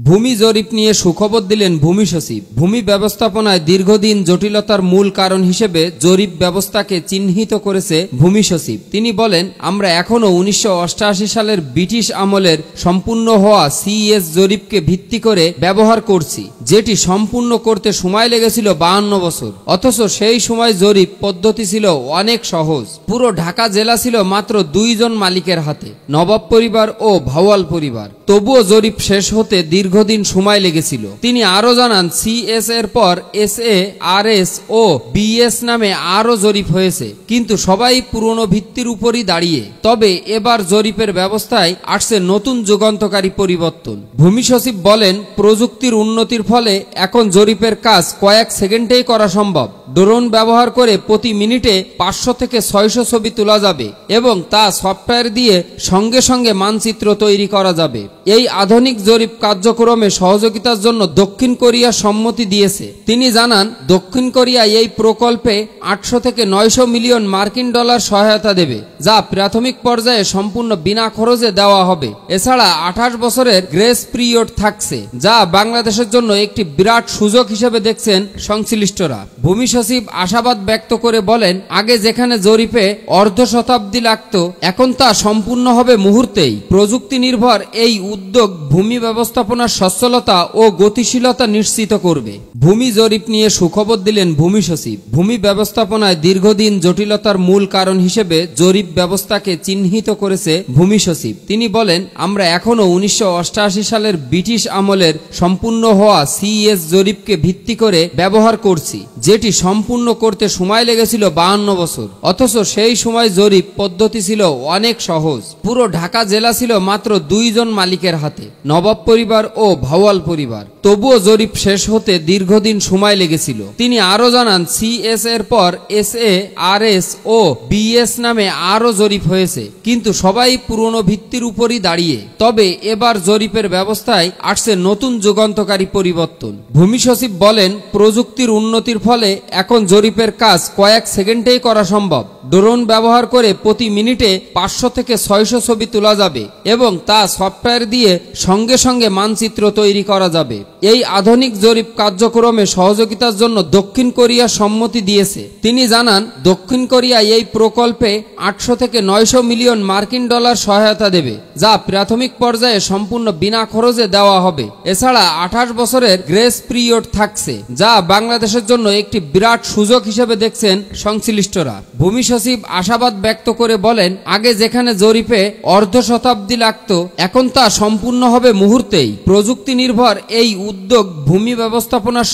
ভূমি জরিপ নিয়ে সুখবর দিলেন ভূমি সচিব। ভূমি ব্যবস্থাপনায় দীর্ঘদিন জটিলতার মূল কারণ হিসেবে জরিপ ব্যবস্থাকে চিহ্নিত করেছে ভূমি সচিব। তিনি বলেন, আমরা এখনও 1988 সালের ব্রিটিশ আমলের সম্পূর্ণ হওয়া সিএস জরিপকে ভিত্তি করে ব্যবহার করছি, যেটি সম্পূর্ণ করতে সময় লেগেছিল 52 বছর। অথচ সেই সময় জরিপ পদ্ধতি ছিল অনেক সহজ। পুরো ঢাকা জেলা ছিল মাত্র 2 জন মালিকের হাতে, নবাব পরিবার ও ভাওয়াল পরিবার। তবুও জরিপ শেষ হতে দীর্ঘদিন সময় লেগেছিল। তিনি আরো জানান, সিএস এর পর এসএ, আরএস ও বিএস নামে আরো জরিপ হয়েছে, কিন্তু সবাই পুরনো ভিত্তির উপরই দাঁড়িয়ে। তবে এবার জরিপের ব্যবস্থায় আসছে নতুন যুগান্তকারী পরিবর্তন। ভূমি সচিব বলেন, প্রযুক্তির উন্নতির ফলে এখন জরিপের কাজ কয়েক সেকেন্ডেই করা সম্ভব। ড্রোন ব্যবহার করে প্রতি মিনিটে 500 থেকে 600 ছবি তোলা যাবে এবং তা সফটওয়্যার দিয়ে সঙ্গে সঙ্গে মানচিত্র তৈরি করা যাবে। এই আধুনিক জরিপ কার্যক্রমে সহযোগিতার জন্য দক্ষিণ কোরিয়া সম্মতি দিয়েছে। তিনি জানান, দক্ষিণ কোরিয়া এই প্রকল্পে 800 থেকে 900 মিলিয়ন মার্কিন ডলার সহায়তা দেবে, যা প্রাথমিক পর্যায়ে সম্পূর্ণ বিনা খরচে দেওয়া হবে। এছাড়া 28 বছরের গ্রেস পিরিয়ড থাকছে, যা বাংলাদেশের জন্য একটি বিরাট সুযোগ হিসেবে দেখছেন সংশ্লিষ্টরা। ভূমি সচিব আশাবাদ ব্যক্ত করে বলেন, আগে যেখানে জরিপে অর্ধ শতাব্দী লাগত, এখন তা সম্পূর্ণ হবে মুহূর্তেই। প্রযুক্তি নির্ভর এই উদ্যোগ ভূমি ব্যবস্থাপনার সচ্ছলতা ও গতিশীলতা নিশ্চিত করবে। ভূমি জরিপ নিয়ে সুখবর দিলেন ভূমি সচিব। ভূমি ব্যবস্থাপনায় দীর্ঘদিন জটিলতার মূল কারণ হিসেবে জরিপ ব্যবস্থাকে চিহ্নিত করেছে ভূমি সচিব। তিনি বলেন, আমরা এখনও 1988 সালের ব্রিটিশ আমলের সম্পূর্ণ হওয়া সিএস জরিপকে ভিত্তি করে ব্যবহার করছি, যেটি সম্পূর্ণ করতে সময় লেগেছিল 52 বছর। অথচ সেই সময় জরিপ পদ্ধতি ছিল অনেক সহজ। পুরো ঢাকা জেলা ছিল মাত্র 2 জন মালিকের হাতে, নবাব পরিবার ও ভাওয়াল পরিবার। তবুও জরিপ শেষ হতে দীর্ঘদিন সময় লেগেছিল। তিনি আরো জানান, সিএস এর পর এসএ, আরএস ও বিএস নামে আরো জরিপ হয়েছে, কিন্তু সবাই পুরনো ভিত্তির উপরই দাঁড়িয়ে। তবে এবার জরিপের ব্যবস্থায় আসছে নতুন যুগান্তকারী পরিবর্তন। ভূমি সচিব বলেন, প্রযুক্তির উন্নতির ফলে এখন জরিপের কাজ কয়েক সেকেন্ডেই করা সম্ভব। ড্রোন ব্যবহার করে প্রতি মিনিটে 500 থেকে 600 ছবি তোলা যাবে এবং তা সফটওয়্যার দিয়ে সঙ্গে সঙ্গে মানচিত্র তৈরি করা যাবে। এই আধুনিক জরিপ কার্যক্রমে সহযোগিতার জন্য দক্ষিণ কোরিয়া সম্মতি দিয়েছে। তিনি জানান, দক্ষিণ কোরিয়া এই প্রকল্পে 800 থেকে 900 মিলিয়ন মার্কিন ডলার সহায়তা দেবে, যা প্রাথমিক পর্যায়ে সম্পূর্ণ বিনা খরচে দেওয়া হবে। এছাড়া 28 বছরের গ্রেস পিরিয়ড থাকছে, যা বাংলাদেশের জন্য একটি বিরাট সুযোগ হিসেবে দেখছেন সংশ্লিষ্টরা। ভূমি সচিব আশাবাদ ব্যক্ত করে বলেন, আগে যেখানে জরিপে অর্ধ শতাব্দী লাগত, এখন তা সম্পূর্ণ হবে মুহূর্তেই। প্রযুক্তি নির্ভর এই উদ্যোগ ভূমি ব্যবস্থাপনার